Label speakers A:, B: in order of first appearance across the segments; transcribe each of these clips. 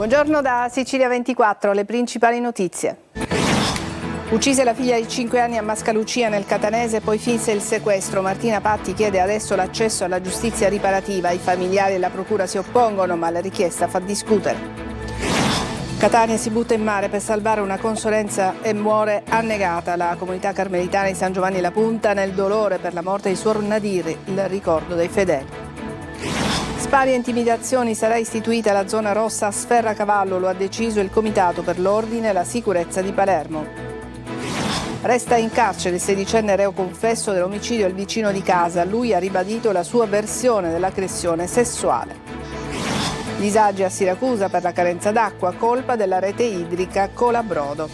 A: Buongiorno da Sicilia 24, le principali notizie. Uccise la figlia di 5 anni a Mascalucia nel Catanese, poi finse il sequestro. Martina Patti chiede adesso l'accesso alla giustizia riparativa. I familiari e la procura si oppongono, ma la richiesta fa discutere. Catania si butta in mare per salvare una consulenza e muore annegata. La comunità carmelitana di San Giovanni La Punta nel dolore per la morte di Suor Nadir, il ricordo dei fedeli. Spari e intimidazioni, sarà istituita la zona rossa a Sferracavallo, lo ha deciso il Comitato per l'Ordine e la Sicurezza di Palermo. Resta in carcere il 16enne reo confesso dell'omicidio del vicino di casa. Lui ha ribadito la sua versione dell'aggressione sessuale. Disagi a Siracusa per la carenza d'acqua, colpa della rete idrica Colabrodo.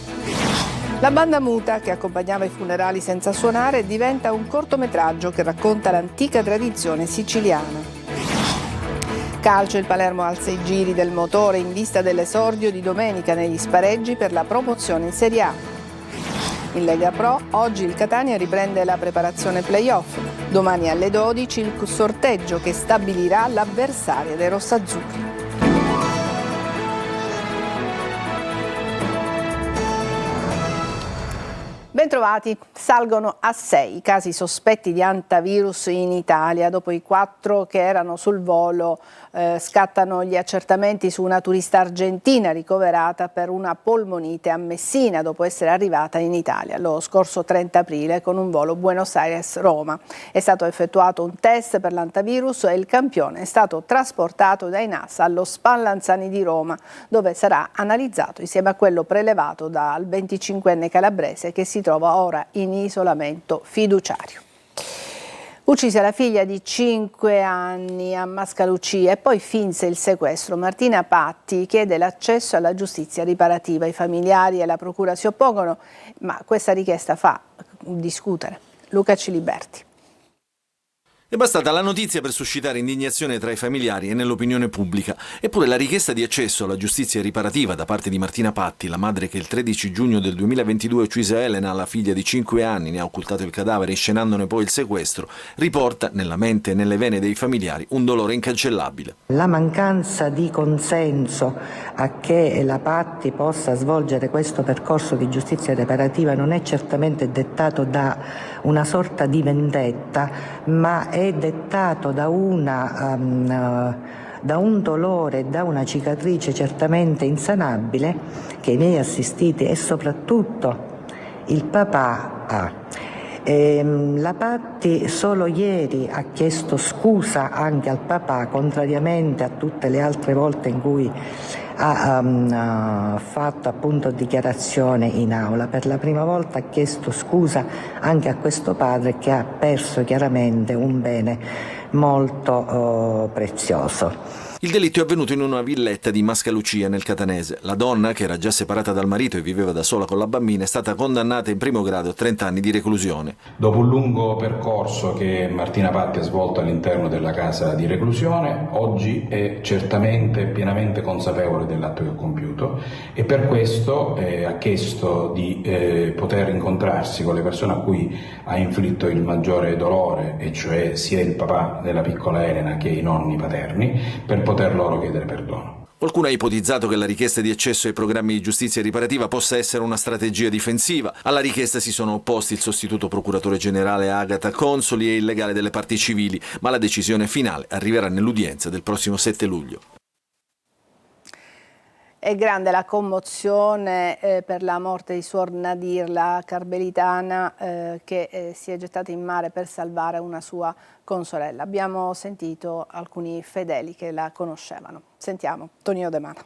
A: La banda muta, che accompagnava i funerali senza suonare, diventa un cortometraggio che racconta l'antica tradizione siciliana. Calcio, il Palermo alza i giri del motore in vista dell'esordio di domenica negli spareggi per la promozione in Serie A. In Lega Pro, oggi il Catania riprende la preparazione play-off. Domani alle 12 il sorteggio che stabilirà l'avversaria dei rossazzurri. Bentrovati, salgono a 6 i casi sospetti di antivirus in Italia. Dopo i 4 che erano sul volo scattano gli accertamenti su una turista argentina ricoverata per una polmonite a Messina dopo essere arrivata in Italia lo scorso 30 aprile con un volo Buenos Aires-Roma. È stato effettuato un test per l'antivirus e il campione è stato trasportato dai NAS allo Spallanzani di Roma, dove sarà analizzato insieme a quello prelevato dal 25enne calabrese che si trova ora in isolamento fiduciario. Uccise la figlia di 5 anni a Mascalucia e poi finse il sequestro. Martina Patti chiede l'accesso alla giustizia riparativa. I familiari e la procura si oppongono, ma questa richiesta fa discutere. Luca Ciliberti.
B: È bastata la notizia per suscitare indignazione tra i familiari e nell'opinione pubblica. Eppure la richiesta di accesso alla giustizia riparativa da parte di Martina Patti, la madre che il 13 giugno del 2022 uccise Elena, la figlia di 5 anni, ne ha occultato il cadavere inscenandone poi il sequestro, riporta nella mente e nelle vene dei familiari un dolore incancellabile.
C: La mancanza di consenso a che la Patti possa svolgere questo percorso di giustizia riparativa non è certamente dettato da una sorta di vendetta, ma è dettato da un dolore, da una cicatrice certamente insanabile che i miei assistiti e soprattutto il papà ha. La Patti solo ieri ha chiesto scusa anche al papà, contrariamente a tutte le altre volte in cui ha fatto appunto dichiarazione in aula. Per la prima volta ha chiesto scusa anche a questo padre che ha perso chiaramente un bene molto prezioso.
B: Il delitto è avvenuto in una villetta di Mascalucia nel Catanese. La donna, che era già separata dal marito e viveva da sola con la bambina, è stata condannata in primo grado a 30 anni di reclusione.
D: Dopo un lungo percorso che Martina Patti ha svolto all'interno della casa di reclusione, oggi è certamente e pienamente consapevole dell'atto che ha compiuto e per questo ha chiesto di poter incontrarsi con le persone a cui ha inflitto il maggiore dolore, e cioè sia il papà della piccola Elena che i nonni paterni, per poter loro chiedere perdono.
B: Qualcuno ha ipotizzato che la richiesta di accesso ai programmi di giustizia riparativa possa essere una strategia difensiva. Alla richiesta si sono opposti il sostituto procuratore generale Agata Consoli e il legale delle parti civili, ma la decisione finale arriverà nell'udienza del prossimo 7 luglio.
A: È grande la commozione per la morte di Suor Nadir, la carmelitana che si è gettata in mare per salvare una sua consorella. Abbiamo sentito alcuni fedeli che la conoscevano. Sentiamo Tonino De Mano.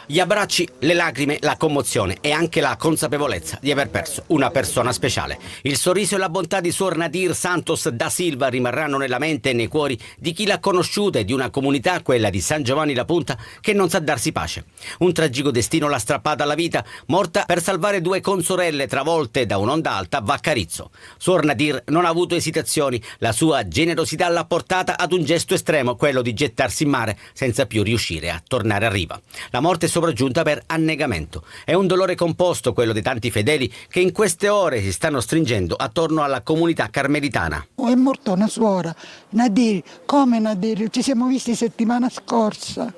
E: Gli abbracci, le lacrime, la commozione e anche la consapevolezza di aver perso una persona speciale. Il sorriso e la bontà di Suor Nadir Santos da Silva rimarranno nella mente e nei cuori di chi l'ha conosciuta e di una comunità, quella di San Giovanni La Punta, che non sa darsi pace. Un tragico destino l'ha strappata alla vita, morta per salvare 2 consorelle travolte da un'onda alta a Vaccarizzo. Suor Nadir non ha avuto esitazioni, la sua generosità l'ha portata ad un gesto estremo, quello di gettarsi in mare senza più riuscire a tornare a riva. La morte sopraggiunta per annegamento. È un dolore composto quello dei tanti fedeli che in queste ore si stanno stringendo attorno alla comunità carmelitana.
F: È morta una suora, Nadir, come Nadir? Ci siamo visti settimana scorsa.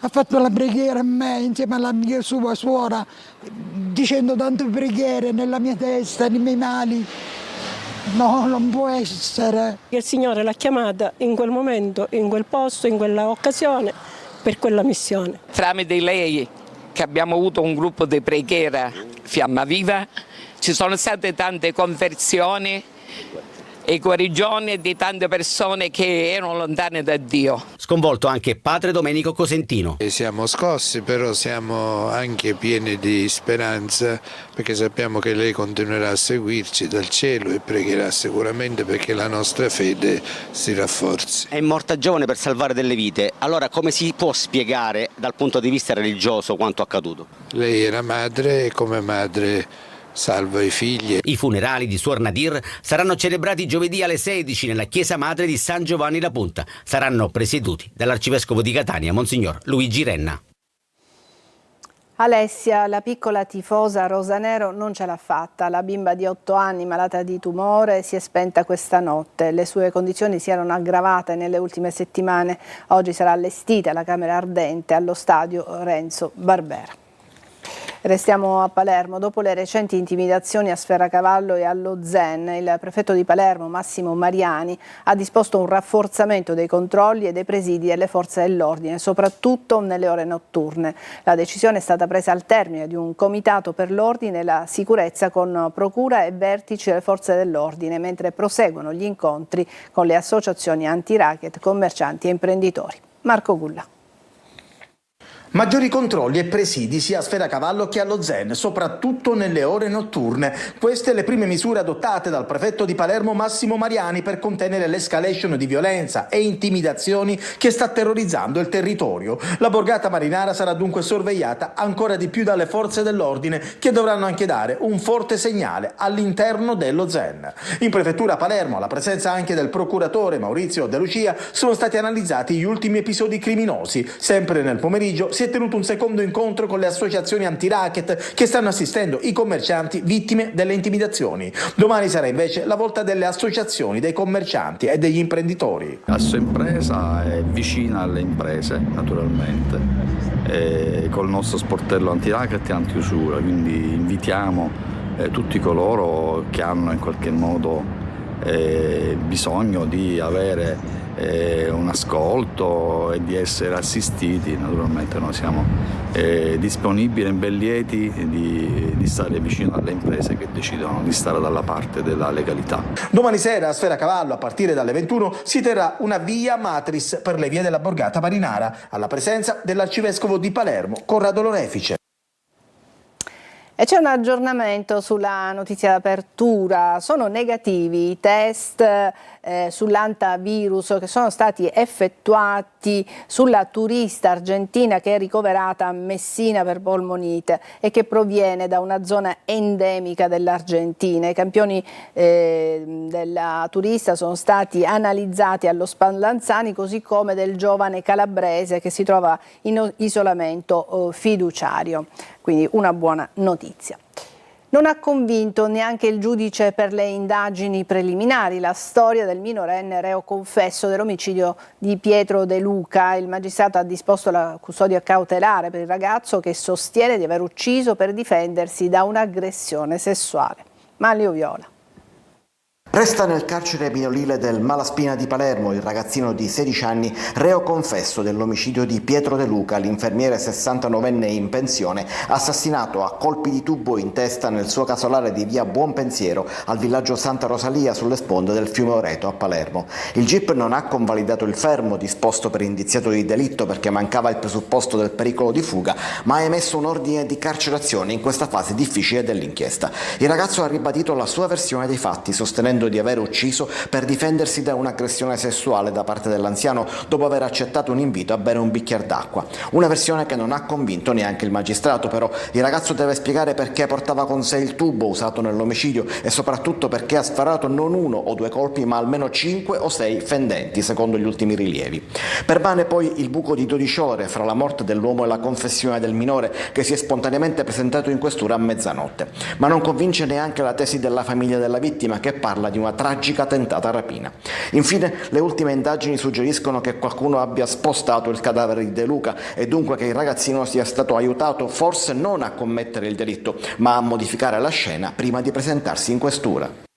F: ha fatto la preghiera a me insieme alla mia sua suora, dicendo tante preghiere nella mia testa, nei miei mali. No, non può essere.
G: Il Signore l'ha chiamata in quel momento, in quel posto, in quella occasione, per quella missione.
H: Tramite lei, che abbiamo avuto un gruppo di preghiera Fiamma Viva, ci sono state tante conversioni e guarigioni di tante persone che erano lontane da Dio.
E: Sconvolto anche padre Domenico Cosentino.
I: Siamo scossi, però siamo anche pieni di speranza, perché sappiamo che lei continuerà a seguirci dal cielo e pregherà sicuramente perché la nostra fede si rafforzi.
E: È morta giovane per salvare delle vite, allora come si può spiegare dal punto di vista religioso quanto accaduto?
I: Lei era madre e come madre salva i figli.
E: I funerali di Suor Nadir saranno celebrati giovedì alle 16 nella chiesa madre di San Giovanni la Punta. Saranno presieduti dall'arcivescovo di Catania, Monsignor Luigi Renna.
A: Alessia, la piccola tifosa rosanero, non ce l'ha fatta. La bimba di 8 anni, malata di tumore, si è spenta questa notte. Le sue condizioni si erano aggravate nelle ultime settimane. Oggi sarà allestita la camera ardente allo stadio Renzo Barbera. Restiamo a Palermo. Dopo le recenti intimidazioni a Sferacavallo e allo Zen, il prefetto di Palermo, Massimo Mariani, ha disposto un rafforzamento dei controlli e dei presidi delle forze dell'ordine, soprattutto nelle ore notturne. La decisione è stata presa al termine di un comitato per l'ordine e la sicurezza con procura e vertici delle forze dell'ordine, mentre proseguono gli incontri con le associazioni anti-racket, commercianti e imprenditori. Marco Gulla.
J: Maggiori controlli e presidi sia a Sferacavallo che allo Zen, soprattutto nelle ore notturne. Queste le prime misure adottate dal prefetto di Palermo Massimo Mariani per contenere l'escalation di violenza e intimidazioni che sta terrorizzando il territorio. La borgata marinara sarà dunque sorvegliata ancora di più dalle forze dell'ordine, che dovranno anche dare un forte segnale all'interno dello Zen. In prefettura Palermo, alla presenza anche del procuratore Maurizio De Lucia, sono stati analizzati gli ultimi episodi criminosi. Sempre nel pomeriggio si è tenuto un secondo incontro con le associazioni anti-racket che stanno assistendo i commercianti vittime delle intimidazioni. Domani sarà invece la volta delle associazioni dei commercianti e degli imprenditori.
K: Assoimpresa è vicina alle imprese, naturalmente, col nostro sportello anti-racket e anti-usura, quindi invitiamo tutti coloro che hanno in qualche modo bisogno di avere un ascolto e di essere assistiti. Naturalmente noi siamo disponibili e ben lieti di stare vicino alle imprese che decidono di stare dalla parte della legalità.
J: Domani sera a Sferacavallo, a partire dalle 21, si terrà una via matris per le vie della borgata marinara, alla presenza dell'arcivescovo di Palermo, Corrado Lorefice.
A: E c'è un aggiornamento sulla notizia d'apertura. Sono negativi i test sull'antivirus che sono stati effettuati sulla turista argentina che è ricoverata a Messina per polmonite e che proviene da una zona endemica dell'Argentina. I campioni della turista sono stati analizzati allo Spallanzani, così come del giovane calabrese che si trova in isolamento fiduciario. Quindi una buona notizia. Non ha convinto neanche il giudice per le indagini preliminari la storia del minorenne reo confesso dell'omicidio di Pietro De Luca. Il magistrato ha disposto la custodia cautelare per il ragazzo che sostiene di aver ucciso per difendersi da un'aggressione sessuale. Manlio Viola.
L: Resta nel carcere minorile del Malaspina di Palermo il ragazzino di 16 anni reo confesso dell'omicidio di Pietro De Luca, l'infermiere 69enne in pensione, assassinato a colpi di tubo in testa nel suo casolare di via Buon Pensiero al villaggio Santa Rosalia sulle sponde del fiume Oreto a Palermo. Il GIP non ha convalidato il fermo disposto per indiziato di delitto perché mancava il presupposto del pericolo di fuga, ma ha emesso un ordine di carcerazione in questa fase difficile dell'inchiesta. Il ragazzo ha ribadito la sua versione dei fatti, sostenendo di aver ucciso per difendersi da un'aggressione sessuale da parte dell'anziano dopo aver accettato un invito a bere un bicchiere d'acqua. Una versione che non ha convinto neanche il magistrato, però il ragazzo deve spiegare perché portava con sé il tubo usato nell'omicidio e soprattutto perché ha sferato non 1 o 2 colpi ma almeno 5 o 6 fendenti, secondo gli ultimi rilievi. Permane poi il buco di 12 ore fra la morte dell'uomo e la confessione del minore, che si è spontaneamente presentato in questura a mezzanotte. Ma non convince neanche la tesi della famiglia della vittima, che parla di una tragica tentata rapina. Infine, le ultime indagini suggeriscono che qualcuno abbia spostato il cadavere di De Luca e dunque che il ragazzino sia stato aiutato forse non a commettere il delitto, ma a modificare la scena prima di presentarsi in questura.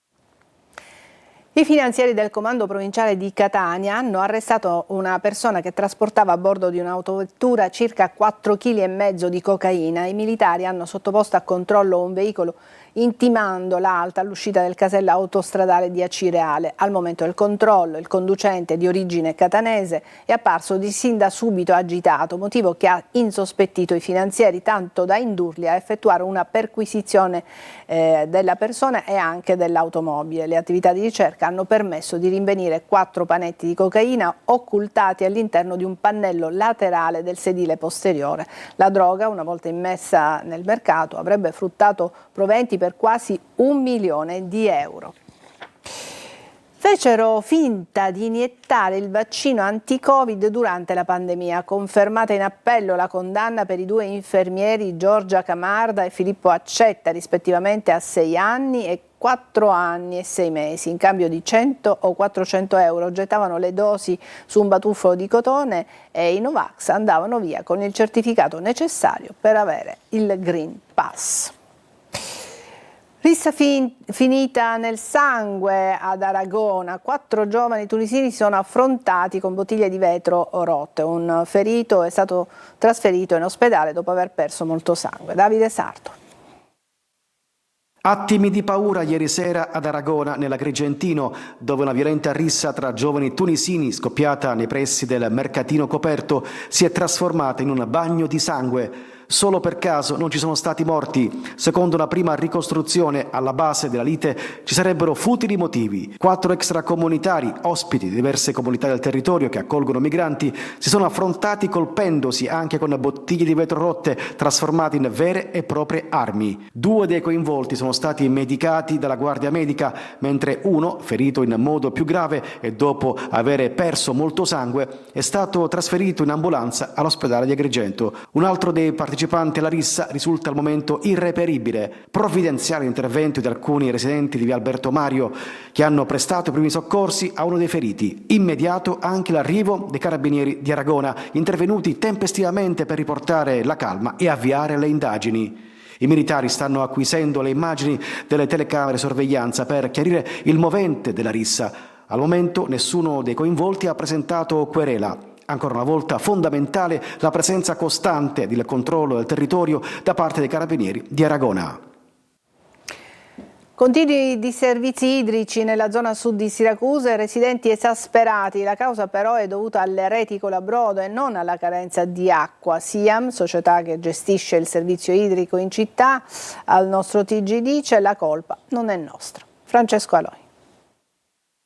A: I finanzieri del comando provinciale di Catania hanno arrestato una persona che trasportava a bordo di un'autovettura circa 4,5 kg di cocaina. I militari hanno sottoposto a controllo un veicolo intimando l'alta all'uscita del casello autostradale di Acireale. Al momento del controllo il conducente di origine catanese è apparso sin da subito agitato, motivo che ha insospettito i finanzieri tanto da indurli a effettuare una perquisizione della persona e anche dell'automobile. Le attività di ricerca hanno permesso di rinvenire 4 panetti di cocaina occultati all'interno di un pannello laterale del sedile posteriore. La droga, una volta immessa nel mercato, avrebbe fruttato proventi per quasi 1 milione di euro. Fecero finta di iniettare il vaccino anti-Covid durante la pandemia. Confermata in appello la condanna per i 2 infermieri Giorgia Camarda e Filippo Accetta, rispettivamente a 6 anni e 4 anni e 6 mesi. In cambio di 100 o 400 euro gettavano le dosi su un batuffolo di cotone e i Novax andavano via con il certificato necessario per avere il Green Pass. Rissa finita nel sangue ad Aragona. 4 giovani tunisini si sono affrontati con bottiglie di vetro rotte. Un ferito è stato trasferito in ospedale dopo aver perso molto sangue. Davide Sarto.
M: Attimi di paura ieri sera ad Aragona, nell'Agrigentino, dove una violenta rissa tra giovani tunisini scoppiata nei pressi del mercatino coperto si è trasformata in un bagno di sangue. Solo per caso non ci sono stati morti. Secondo una prima ricostruzione, alla base della lite ci sarebbero futili motivi. 4 extracomunitari, ospiti di diverse comunità del territorio che accolgono migranti, si sono affrontati colpendosi anche con bottiglie di vetro rotte trasformate in vere e proprie armi. 2 dei coinvolti sono stati medicati dalla guardia medica, mentre uno, ferito in modo più grave e dopo aver perso molto sangue, è stato trasferito in ambulanza all'ospedale di Agrigento. Un altro dei partecipanti alla rissa risulta al momento irreperibile. Provvidenziale intervento di alcuni residenti di via Alberto Mario che hanno prestato i primi soccorsi a uno dei feriti. Immediato anche l'arrivo dei carabinieri di Aragona, intervenuti tempestivamente per riportare la calma e avviare le indagini. I militari stanno acquisendo le immagini delle telecamere sorveglianza per chiarire il movente della rissa. Al momento nessuno dei coinvolti ha presentato querela. Ancora una volta fondamentale la presenza costante del controllo del territorio da parte dei carabinieri di Aragona.
A: Continui disservizi idrici nella zona sud di Siracusa, residenti esasperati. La causa però è dovuta alle reti colabrodo e non alla carenza di acqua. SIAM, società che gestisce il servizio idrico in città, al nostro TG dice: la colpa non è nostra. Francesco Aloi.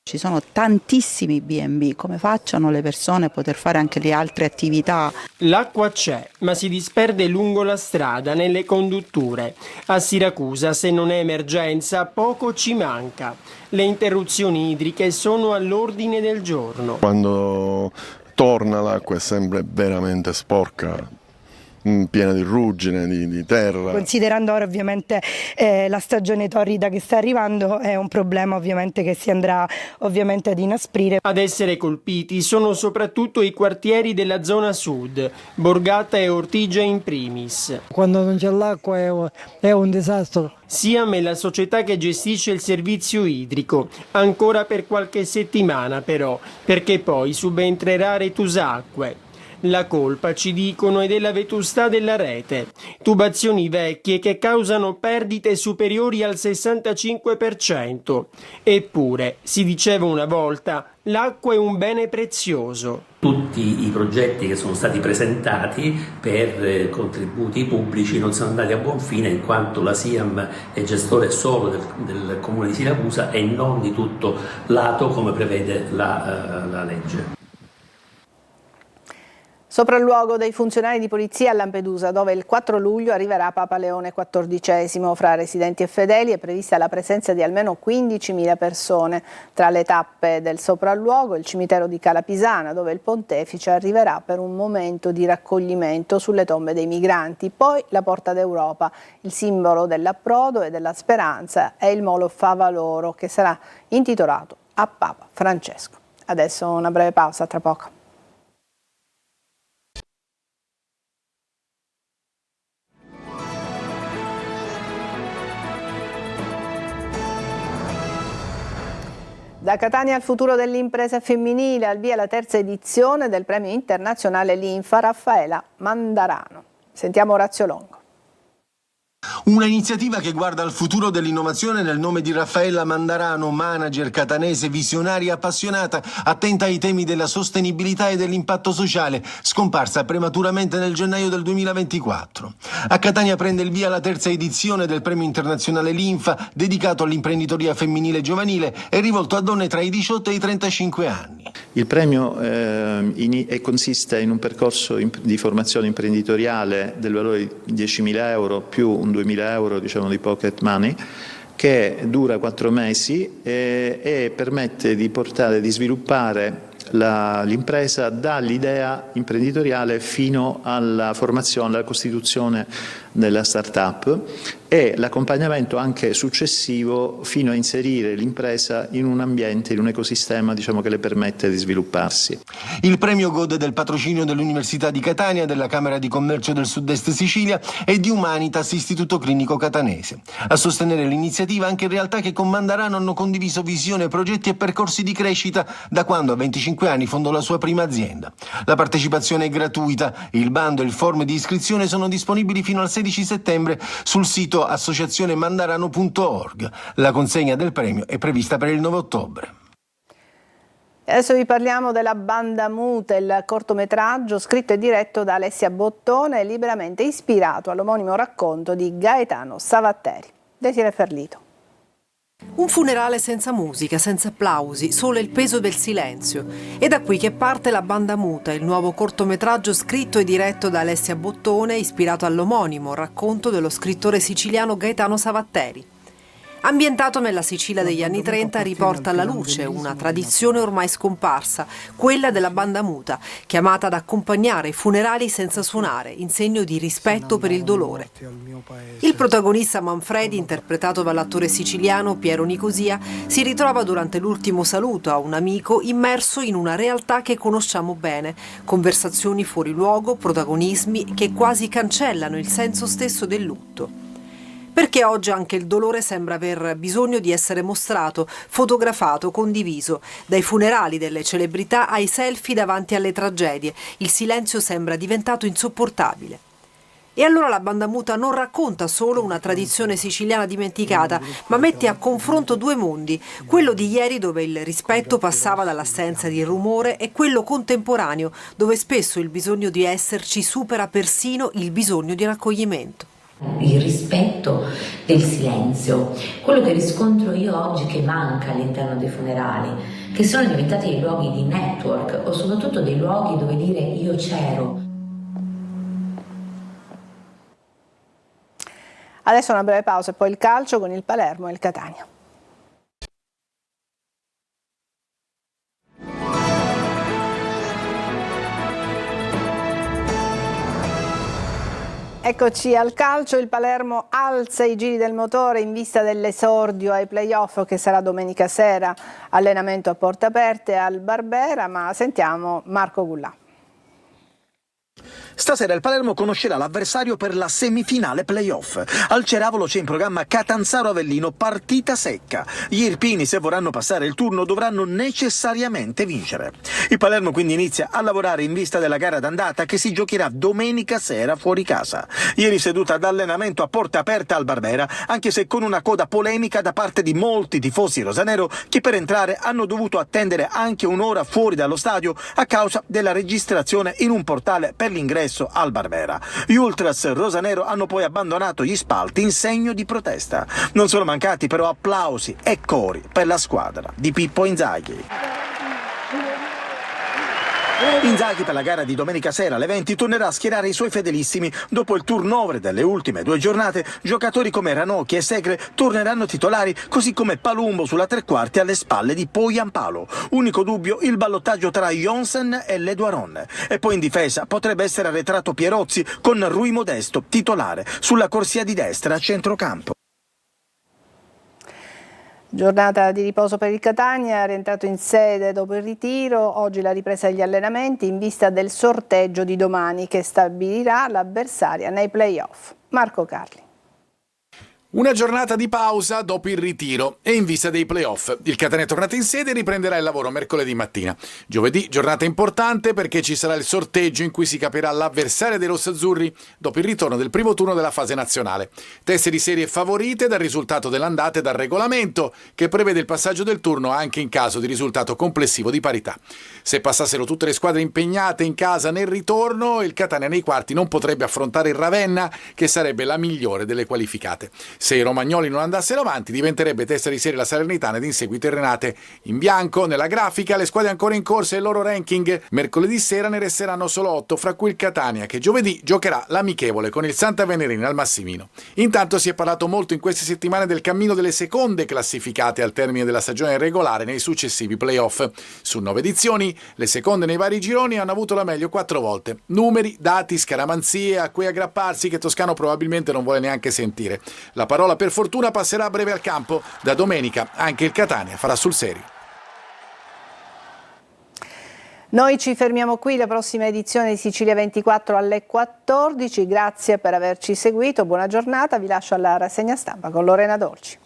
N: Ci sono tantissimi B&B, come facciano le persone a poter fare anche le altre attività?
O: L'acqua c'è, ma si disperde lungo la strada, nelle condutture. A Siracusa, se non è emergenza, poco ci manca. Le interruzioni idriche sono all'ordine del giorno.
P: Quando torna l'acqua è sempre veramente sporca, piena di ruggine, di terra.
Q: Considerando ora ovviamente la stagione torrida che sta arrivando, è un problema ovviamente che si andrà ovviamente ad inasprire.
O: Ad essere colpiti sono soprattutto i quartieri della zona sud, Borgata e Ortigia in primis.
F: Quando non c'è l'acqua è un disastro.
O: SIAM è la società che gestisce il servizio idrico, ancora per qualche settimana però, perché poi subentrerà Retusacque. La colpa, ci dicono, è della vetustà della rete. Tubazioni vecchie che causano perdite superiori al 65%. Eppure, si diceva una volta, l'acqua è un bene prezioso.
R: Tutti i progetti che sono stati presentati per contributi pubblici non sono andati a buon fine, in quanto la SIAM è gestore solo del comune di Siracusa e non di tutto l'ATO come prevede la legge.
A: Sopralluogo dei funzionari di polizia a Lampedusa, dove il 4 luglio arriverà Papa Leone XIV. Fra residenti e fedeli è prevista la presenza di almeno 15.000 persone. Tra le tappe del sopralluogo il cimitero di Cala Pisana, dove il pontefice arriverà per un momento di raccoglimento sulle tombe dei migranti. Poi la Porta d'Europa, il simbolo dell'approdo e della speranza, è il Molo Favaloro, che sarà intitolato a Papa Francesco. Adesso una breve pausa, tra poco. Da Catania al futuro dell'impresa femminile, al via la terza edizione del premio internazionale Linfa Raffaella Mandarano. Sentiamo Orazio Longo.
S: Una iniziativa che guarda al futuro dell'innovazione nel nome di Raffaella Mandarano, manager catanese, visionaria, appassionata, attenta ai temi della sostenibilità e dell'impatto sociale, scomparsa prematuramente nel gennaio del 2024. A Catania prende il via la terza edizione del premio internazionale Linfa, dedicato all'imprenditoria femminile giovanile e rivolto a donne tra i 18 e i 35 anni.
T: Il premio consiste in un percorso di formazione imprenditoriale del valore di 10.000 euro più un 2.000 euro di pocket money, che dura 4 mesi e permette di sviluppare l'impresa dall'idea imprenditoriale fino alla formazione, alla costituzione della start-up e l'accompagnamento anche successivo fino a inserire l'impresa in un ambiente, in un ecosistema che le permette di svilupparsi.
S: Il premio gode del patrocinio dell'Università di Catania, della Camera di Commercio del Sud-Est Sicilia e di Humanitas Istituto Clinico Catanese. A sostenere l'iniziativa anche realtà che con Mandarano hanno condiviso visione, progetti e percorsi di crescita da quando a 25 anni fondò la sua prima azienda. La partecipazione è gratuita, il bando e il form di iscrizione sono disponibili fino al 16 settembre sul sito associazionemandarano.org. La consegna del premio è prevista per il 9 ottobre.
A: Adesso vi parliamo della Banda Muta, il cortometraggio scritto e diretto da Alessia Bottone e liberamente ispirato all'omonimo racconto di Gaetano Savatteri. Desiree Ferlito.
U: Un funerale senza musica, senza applausi, solo il peso del silenzio. È da qui che parte La Banda Muta, il nuovo cortometraggio scritto e diretto da Alessia Bottone, ispirato all'omonimo racconto dello scrittore siciliano Gaetano Savatteri. Ambientato nella Sicilia degli anni 30, riporta alla luce una tradizione ormai scomparsa, quella della banda muta, chiamata ad accompagnare i funerali senza suonare, in segno di rispetto per il dolore. Il protagonista Manfredi, interpretato dall'attore siciliano Piero Nicosia, si ritrova durante l'ultimo saluto a un amico immerso in una realtà che conosciamo bene, conversazioni fuori luogo, protagonismi che quasi cancellano il senso stesso del lutto. Perché oggi anche il dolore sembra aver bisogno di essere mostrato, fotografato, condiviso. Dai funerali delle celebrità ai selfie davanti alle tragedie, il silenzio sembra diventato insopportabile. E allora La Banda Muta non racconta solo una tradizione siciliana dimenticata, ma mette a confronto due mondi, quello di ieri dove il rispetto passava dall'assenza di rumore e quello contemporaneo dove spesso il bisogno di esserci supera persino il bisogno di raccoglimento.
V: Il rispetto del silenzio, quello che riscontro io oggi che manca all'interno dei funerali, che sono diventati dei luoghi di network o soprattutto dei luoghi dove dire io c'ero.
A: Adesso una breve pausa e poi il calcio con il Palermo e il Catania. Eccoci al calcio, il Palermo alza i giri del motore in vista dell'esordio ai playoff che sarà domenica sera, allenamento a porte aperte al Barbera, ma sentiamo Marco Gullà.
J: Stasera il Palermo conoscerà l'avversario per la semifinale playoff. Al Ceravolo c'è in programma Catanzaro Avellino, partita secca. Gli irpini, se vorranno passare il turno, dovranno necessariamente vincere. Il Palermo quindi inizia a lavorare in vista della gara d'andata che si giocherà domenica sera fuori casa. Ieri seduta d'allenamento a porta aperta al Barbera, anche se con una coda polemica da parte di molti tifosi rosanero che per entrare hanno dovuto attendere anche un'ora fuori dallo stadio a causa della registrazione in un portale per l'ingresso al Barbera. Gli ultras rosanero hanno poi abbandonato gli spalti in segno di protesta. Non sono mancati però applausi e cori per la squadra di Pippo Inzaghi. Inzaghi per la gara di domenica sera alle 20 tornerà a schierare i suoi fedelissimi. Dopo il turnover delle ultime 2 giornate, giocatori come Ranocchi e Segre torneranno titolari, così come Palumbo sulla tre quarti alle spalle di Poyampalo. Unico dubbio il ballottaggio tra Jonsen e Leduaron. E poi in difesa potrebbe essere arretrato Pierozzi con Rui Modesto titolare sulla corsia di destra a centrocampo.
A: Giornata di riposo per il Catania, rientrato in sede dopo il ritiro. Oggi la ripresa degli allenamenti in vista del sorteggio di domani che stabilirà l'avversaria nei play-off. Marco Carli.
C: Una giornata di pausa dopo il ritiro e in vista dei playoff. Il Catania è tornato in sede e riprenderà il lavoro mercoledì mattina. Giovedì, giornata importante perché ci sarà il sorteggio in cui si capirà l'avversaria dei rossazzurri dopo il ritorno del primo turno della fase nazionale. Teste di serie favorite dal risultato dell'andata e dal regolamento, che prevede il passaggio del turno anche in caso di risultato complessivo di parità. Se passassero tutte le squadre impegnate in casa nel ritorno, il Catania nei quarti non potrebbe affrontare il Ravenna, che sarebbe la migliore delle qualificate. Se i romagnoli non andassero avanti, diventerebbe testa di serie la Salernitana ed in seguito il Renate. In bianco, nella grafica, le squadre ancora in corsa e il loro ranking. Mercoledì sera ne resteranno solo 8, fra cui il Catania, che giovedì giocherà l'amichevole con il Santa Venerina al Massimino. Intanto si è parlato molto in queste settimane del cammino delle seconde classificate al termine della stagione regolare nei successivi playoff. Su 9 edizioni, le seconde nei vari gironi hanno avuto la meglio 4 volte. Numeri, dati, scaramanzie a cui aggrapparsi che Toscano probabilmente non vuole neanche sentire. La parola per fortuna passerà a breve al campo. Da domenica anche il Catania farà sul serio.
A: Noi ci fermiamo qui, la prossima edizione di Sicilia 24 alle 14. Grazie per averci seguito, buona giornata, vi lascio alla rassegna stampa con Lorena Dolci.